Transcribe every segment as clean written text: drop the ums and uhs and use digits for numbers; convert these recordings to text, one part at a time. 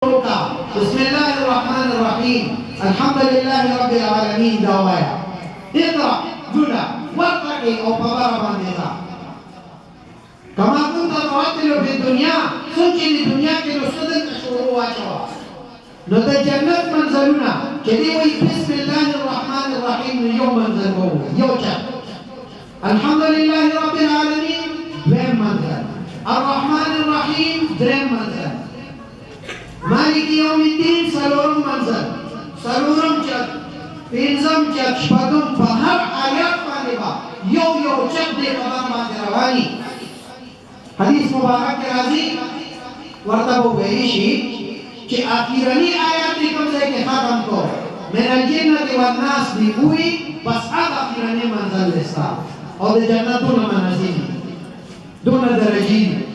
بسم الله الرحمن الرحيم الحمد لله رب العالمين دعوايا اقرأ جنا وارتقي أو فبر بانديزا كما كنت ترتل في الدنيا سنجي الدنيا كنو صدق شروع واشوا نتا جنت منزلنا كدي وي بسم الله الرحمن الرحيم يوم منزلو يوجا الحمد لله رب العالمين وين منزل الرحمن الرحيم درين منزل مالك يوم الدين سلورم منزل سلورم چت پینزم چت شپدم فهر آیات مانبا یو چت دے قدر ماندے روانی حدیث مبارک کے رازی ورطبو بیشی چه آخیرانی آیات کم سے کہ ختم کو من الجنت والناس دی ہوئی بس آخیرانی منزل لستا اور دے جنت دون منزل دون درجین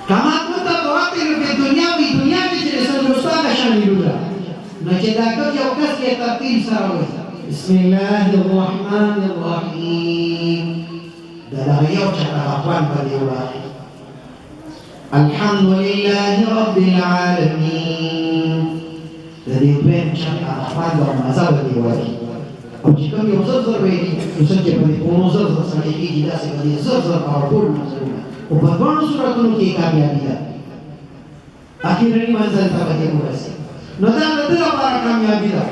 كما كنت ترتل في الدنيا في دنيا تجلس الأستاذ شاملولا نجدك يوكس ترتيب سروي بسم الله الرحمن الرحيم دلائيو شكرافان بديولا الحمد لله رب العالمين دلائيو شكرافان ومزا بديولا او jika yo zar bedi usah jadi ono zar sampai iki tidak sekali zar powerful maksudnya وبرضه سورة كي كاميابية أخيرا ما زال تبغي مورسي ندا ندا بارا كاميابية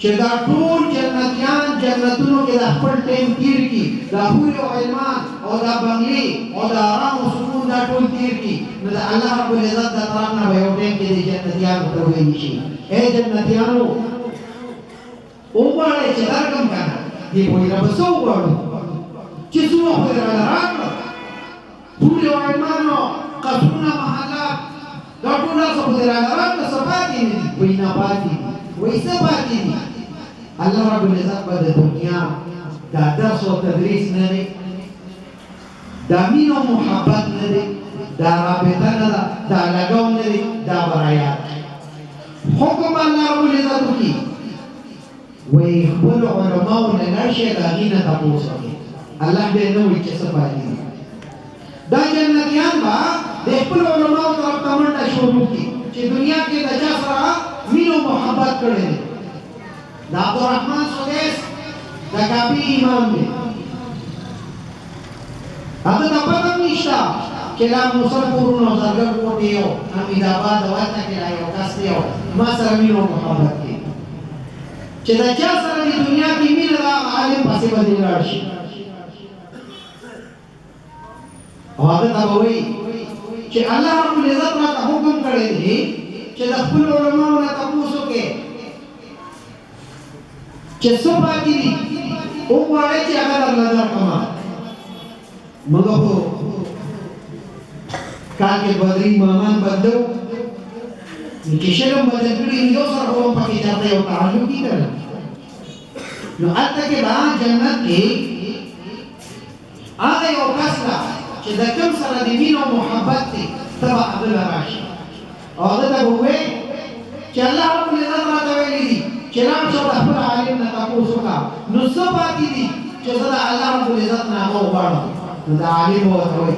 كذا طول جنتيان جنتونو كذا فل تيم تيركي دا هوري وعلمان أو دا بنغلي أو دا رام وسكون دا طول تيركي ندا الله رب العزت دا ترانا بيوتين كذا جنتيان بتوه يشي إيه جنتيانو أوبارة كذا كم كان دي بويرا بسوا بارو كسوة بويرا رام Buli wa imano kasuna mahala katuna sabudera rata sabati ni wina pati wisa pati ni Allah Rabbul Izzat pada dunia da dars wa tadris nari da mino muhabbat nari da rabitan da lagaw nari da barayat hukum Allah Rabbul Izzat ki wa yakhbulu ulama na nashi da hina tabusa Allah be no ikasabati دا جنتیان با د خپل علماء طرف ته منډه شروع کی چې دنیا کې د چا سره مینو محبت کړي دا عبدالرحمن سودیس د کافی امام دی هغه د پته نشته چې لا موسر پورونو زرګر کوټه یو امیداباد وته کې رايو کاس دیو ما سره مینو محبت کی چې د چا سره د دنیا کې مینه دا عالم پسې باندې راشي او هغه دا وایي چې الله رب العزت راته حکم کړی دی چې د خپل علماء نه تاسو کې چې څو پاتې دي او وایي چې هغه الله کما مګو کاګه بدري مامان بدو چې شلم بدل کړی یو سره په پکې ځاته یو تعلق کیږي نو اته کې با جنت کې هغه یو کسره چې د کوم سره د مینو محبت دی تبع عبد راشي او دا وګوي چې الله رب العزت راته ویلي دي چې نام څو خپل عالم نه تاسو کا نو څه پاتې دي چې زړه الله رب العزت نه وغواړي نو دا عالم وته وي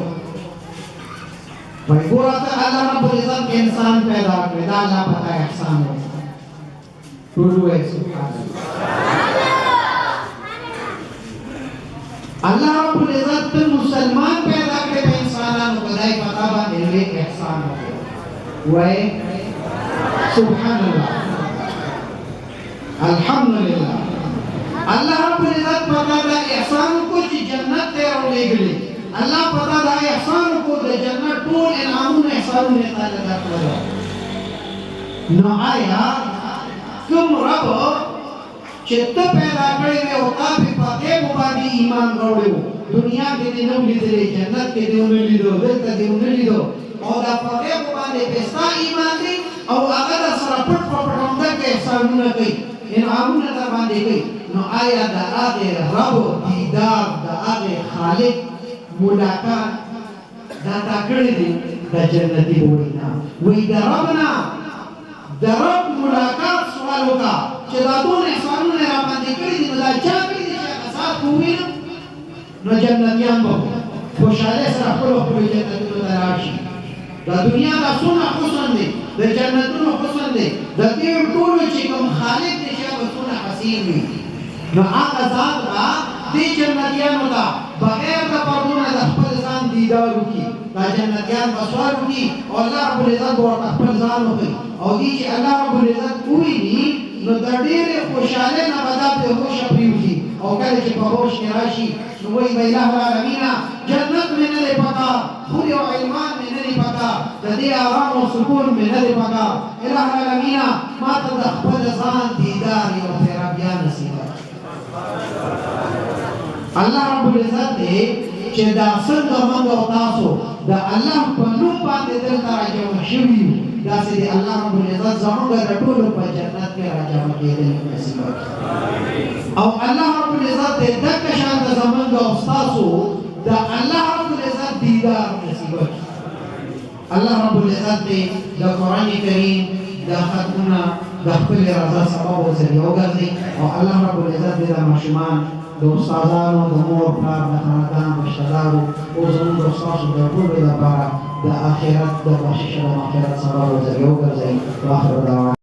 ګورته الله رب العزت انسان پیدا کړی دا الله پتا احسان دی ټول وایي سبحان الله رب العزت مسلمان پیدا کړي په انسانانو خدای پتا باندې لوی احسان وکړي وای سبحان الله الحمدلله الله رب العزت پتا دا احسان کو چې جنت ته ورلېږي الله پتا دا احسان کو د جنت ټول انعامونه احسانونه تعالی درکړل نو آیا کوم رب چې ته پیدا کړی او تاسو په دې باندې ایمان راوړو دنیا کې دې نو لیدلې جنت کې دې نو لیدو دلته دې نو لیدو او دا په دې باندې پستا ایمان دی او هغه سره پټ پټوند کې احسانونه کوي انعامونه در باندې کوي نو آیا دا هغه رب دیدار دا هغه خالق ملاقات دا تا کړی دی د جنتي وینا وې دا ربنا د رب ملاقات سوال وکړه چې دا ټول احسانونه را باندې کړی دي دا چا کړی دي چې اساس کوی نو جنتیان به خوشاله سره خپل جنتونو ته راشي دا دنیا دا څونه حسن دی د جنتونو حسن دی د دې ټولو چې کوم خالق دی چې هغه څونه حسین وي نو هغه ذات به دې جنتیانو ته بغیر د پردونه د خپل ځان دیدار وکړي دا جنتیان به سوال وکړي او الله رب العزت به ورته خپل ځان وکړي او دې چې الله رب العزت وویني نو د ډېرې خوشحالۍ نه به دا بېهوشه پرېوځي او کله چې په هوش کې راشي نو وایي به اله العالمینه جنت مې نه دی پکار خوري او ایمان مې نه دی پکار د دې آرام او سکون مې نه دی پکار اله العالمینه ما ته د خپل ځان دیدار یو پېره بیا نصیب الله رب العزت دی چې دا څنګه موږ او تاسو د الله په نوم باندې دلته راجمع شوي یو داسې د الله رب العزت زموږ د ټولو په جنت کې راجمع کېدل نصیب او الله رب العزت دې دغه شان د زموږ او تاسو د الله رب العزت دیدار نصیب الله رب العزت دې د قرآن کریم د ختمونه د خپل رضا سبب وګرځي او الله رب العزت دې د ماشومان د استادانو د مور پلار د خاندان رشتهدارو او زموږ د ستاسو د ټولو لپاره د آخرت د بخشش او مغفرت سبب وګرځي واخر دعوانا